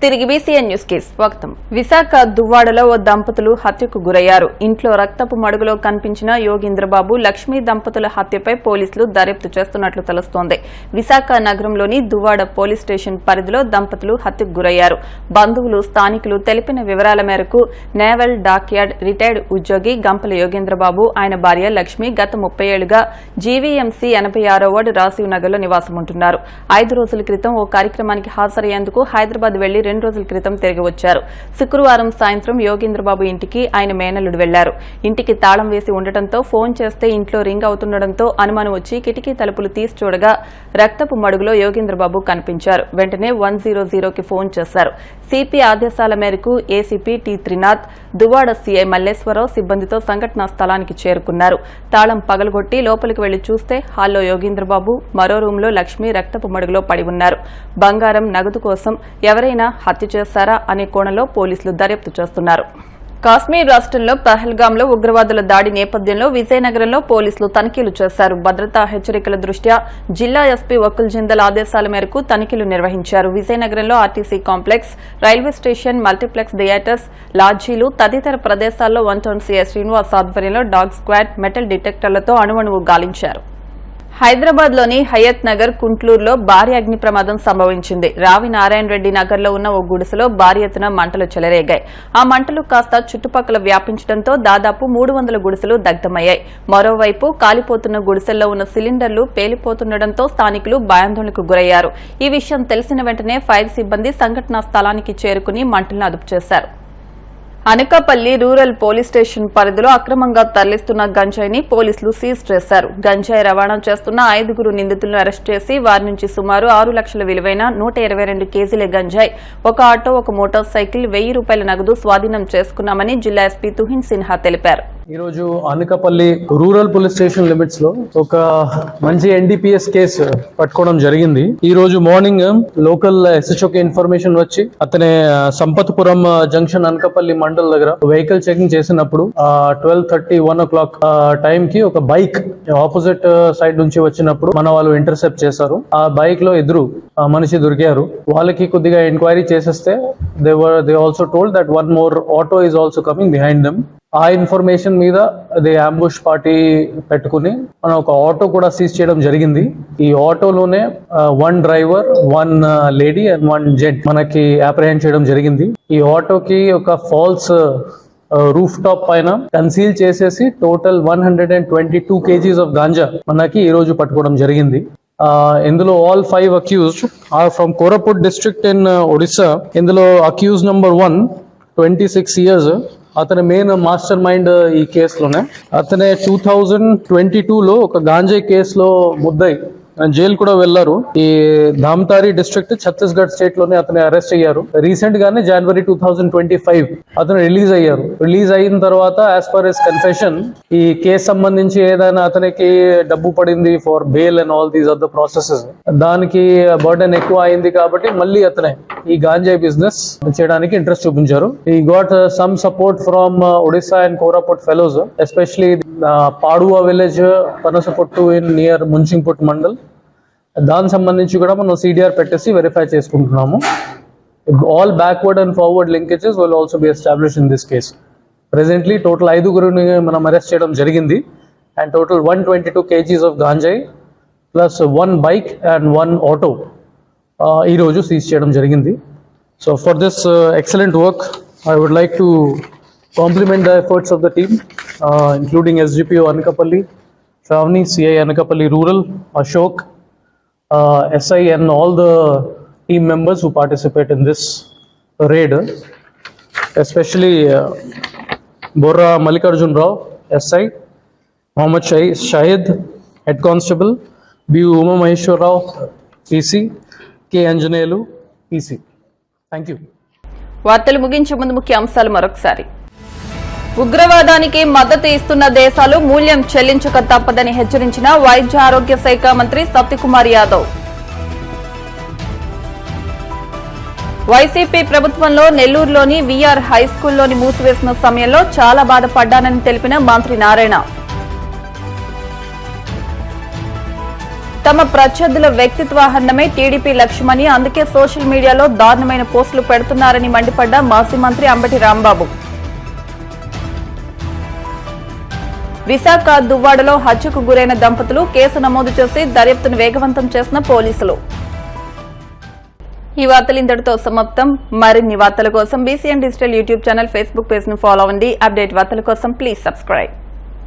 తిరిగి BCN news కి స్వాగతం. విశాఖ దువ్వాడలో ఓ దంపతులు హత్యకు గురయ్యారు. ఇంట్లో రక్తపు మడుగులో కనిపించిన యోగేంద్రబాబు, లక్ష్మీ దంపతుల హత్యపై పోలీసులు దర్యాప్తు చేస్తున్నట్లు తెలుస్తోంది. విశాఖ నగరంలోని దువ్వాడ పోలీస్ స్టేషన్ పరిధిలో దంపతులు హత్యకు గురయ్యారు. బంధువులు, స్థానికులు తెలిపిన వివరాల మేరకు నేవల్ డాక్యార్డ్ రిటైర్డ్ ఉద్యోగి గంపల యోగేంద్రబాబు, ఆయన భార్య లక్ష్మి గత 30 ఏళ్లుగా జీవీఎంసీ 86వ వార్డు రాజీవ్ నగర్ లో నివాసం ఉంటున్నారు. 5 రోజుల క్రితం ఓ కార్యక్రమానికి హాజరయ్యేందుకు హైదరాబాద్ వెళ్లి 2 రోజుల క్రితం తిరిగి వచ్చారు. శుక్రవారం సాయంత్రం యోగేంద్రబాబు ఇంటికి ఆయన మేనల్లుడు వెళ్లారు. ఇంటికి తాళం వేసి ఉండటంతో ఫోన్ చేస్తే ఇంట్లో రింగ్ అవుతుండటంతో అనుమానం వచ్చి కిటికీ తలుపులు తీసి చూడగా రక్తపు మడుగులో యోగేంద్రబాబు కనిపించారు. వెంటనే 100కి ఫోన్ చేశారు. సిపి ఆదేశాల మేరకు ACP T Trinath, Duvvada CI Malleswara Rao సిబ్బందితో సంఘటనా స్థలానికి చేరుకున్నారు. తాళం పగలగొట్టి లోపలికి వెళ్లి చూస్తే హాల్లో యోగేంద్రబాబు, మరో రూంలో లక్ష్మి రక్తపు మడుగులో పడి ఉన్నారు. బంగారం, నగదు కోసం ఎవరైనా హత్య చేశారా అనే కోణంలో పోలీసులు దర్యాప్తు చేస్తున్నారు. కాశ్మీర్ రాష్ట్రంలో పహల్గాంలో ఉగ్రవాదుల దాడి నేపథ్యంలో విజయనగరంలో పోలీసులు తనిఖీలు చేశారు. భద్రతా హెచ్చరికల దృష్ట్యా జిల్లా ఎస్పీ వకుల్ జిందల్ ఆదేశాల మేరకు తనిఖీలు నిర్వహించారు. విజయనగరంలో RTC complex, railway station, multiplex theatres, లాడ్జీలు తదితర ప్రదేశాల్లో 1 సిఐ శ్రీనివాస్ ఆధ్వర్యంలో డాగ్ స్క్వాడ్, మెటల్ డిటెక్టర్లతో అణువణువు గాలించారు. హైదరాబాద్ లోని హయత్ నగర్, కుంట్లూరులో భారీ అగ్ని ప్రమాదం సంభవించింది. రావి నారాయణ రెడ్డి నగర్ లో ఉన్న ఓ గుడిసెలో భారీ ఎత్తున మంటలు చెలరేగాయి. ఆ మంటలు కాస్త చుట్టుపక్కల వ్యాపించడంతో దాదాపు 300 గుడిసెలు దగ్ధమయ్యాయి. మరోవైపు కాలిపోతున్న గుడిసెల్లో ఉన్న సిలిండర్లు పేలిపోతుండటంతో స్థానికులు భయాందోళనకు గురయ్యారు. ఈ విషయం తెలిసిన వెంటనే ఫైర్ సిబ్బంది సంఘటనా స్థలానికి చేరుకుని మంటలను అదుపు చేశారు. అనకాపల్లి రూరల్ పోలీస్ స్టేషన్ పరిధిలో అక్రమంగా తరలిస్తున్న గంజాయిని పోలీసులు సీజ్ చేశారు. గంజాయి రవాణా చేస్తున్న 5 నిందితులను అరెస్ట్ చేసి వారి నుంచి సుమారు 6 లక్షల విలువైన 122 కేజీల గంజాయి, ఒక ఆటో, ఒక మోటార్ సైకిల్, 1000 రూపాయల నగదు స్వాధీనం చేసుకున్నామని జిల్లా ఎస్పీ తుహిన్ సిన్హా తెలిపారు. ఈ రోజు Anakapalli rural police station limits లో ఒక మంచి ఎన్డీపీఎస్ కేసు పట్టుకోవడం జరిగింది. ఈ రోజు మార్నింగ్ లోకల్ ఎస్హెచ్ఓకి ఇన్ఫర్మేషన్ వచ్చి అతనే సంపత్పురం జంక్షన్ అనకాపల్లి మండల్ దగ్గర వెహికల్ చెకింగ్ చేసినప్పుడు 12:30, 1 o'clock టైం కి ఒక బైక్ ఆపోజిట్ సైడ్ నుంచి వచ్చినప్పుడు మన వాళ్ళు ఇంటర్సెప్ట్ చేశారు. ఆ బైక్ లో ఎదురు మనిషి దొరికారు. వాళ్ళకి కొద్దిగా ఎంక్వైరీ చేసేస్తే they also told that 1 more auto is also coming behind them. ఆ ఇన్ఫర్మేషన్ మీద అది అంబుష్ పార్టీ పెట్టుకుని మనం ఒక ఆటో కూడా సీజ్ చేయడం జరిగింది. ఈ ఆటోలోనే 1 డ్రైవర్, 1 లేడీ అండ్ 1 జెంట్ మనకి అప్రహెండ్ చేయడం జరిగింది. ఈ ఆటోకి ఒక ఫాల్స్ రూఫ్ టాప్ పైన కన్సీల్ చేసేసి టోటల్ 122 kgs ఆఫ్ గాంజా మనకి ఈ రోజు పట్టుకోవడం జరిగింది. ఇందులో all 5 accused are from Koraput district in Odisha. ఇందులో అక్యూజ్ నెంబర్ 1, 26 years, అతని మెయిన్ మాస్టర్ మైండ్ ఈ కేసులోనే. అతనే 2022లో ఒక గాంజాయి కేసులో ముద్దాయి జైలు కూడా వెళ్లారు. ఈ ధామ్తారి డిస్ట్రిక్ట్ ఛత్తీస్గఢ్ స్టేట్ లోనే అతను అరెస్ట్ అయ్యారు. రీసెంట్ గానే జనవరి 2025 అతను రిలీజ్ అయ్యారు. రిలీజ్ అయిన తర్వాత యాజ్ పర్ హిస్ కన్ఫెషన్ ఈ కేసు సంబంధించి ఏదైనా అతనికి డబ్బు పడింది for bail and all these other processes, దానికి బర్డెన్ ఎక్కువ అయింది కాబట్టి మళ్ళీ అతనే ఈ గాంజాయి బిజినెస్ చేయడానికి ఇంట్రెస్ట్ చూపించారు. He got some support from Odisha and Koraput fellows, especially Paduva village, Panasaputtu in near Munchingput mandal. దానికి సంబంధించి కూడా మనం సిడిఆర్ పెట్టేసి వెరిఫై చేసుకుంటున్నాము. All backward and forward linkages will also be established in this case. Presently total 5 మనం అరెస్ట్ చేయడం జరిగింది and total 122 kgs of ganja plus 1 bike and 1 auto ఈ రోజు సీజ్ చేయడం జరిగింది. So for this excellent work I would like to compliment the efforts of the team, including SGPO Anakapalli, Shravani, CI Anakapalli Rural, Ashok, SI and all the team members who participate in this raid, especially Borra Mallikarjun Rao, SI, Mohammad Shahid, Head Constable, B. Uma Maheshwar Rao, PC, K. Anjaneyulu, PC. Thank you. వార్తలు ముగించే ముందు ముఖ్య అంశాలు మరొకసారి. ఉగ్రవాదానికి మద్దతు ఇస్తున్న దేశాలు మూల్యం చెల్లించక తప్పదని హెచ్చరించిన వైద్య ఆరోగ్య శాఖ మంత్రి సత్యకుమార్ యాదవ్. వైసీపీ ప్రభుత్వంలో నెల్లూరులోని వీఆర్ హైస్కూల్లోని మూసివేసిన సమయంలో చాలా బాధపడ్డానని తెలిపిన మంత్రి నారాయణ. తమ ప్రత్యర్థుల వ్యక్తిత్వ హననమే టీడీపీ లక్ష్యమని, అందుకే సోషల్ మీడియాలో దారుణమైన పోస్టులు పెడుతున్నారని మండిపడ్డ మాజీ మంత్రి అంబటి రాంబాబు. విశాఖ దువ్వాడలో హత్యకు గురైన దంపతులు, కేసు నమోదు చేసి దర్యాప్తును వేగవంతం చేసిన పోలీసులు. ఈ వార్తలు ఇంతటితో సమాప్తం. మరిన్ని వార్తల కోసం BCN digital YouTube channel, Facebook page ను ఫాలో అవ్వండి. అప్డేట్ వార్తల కోసం ప్లీజ్ సబ్స్క్రైబ్.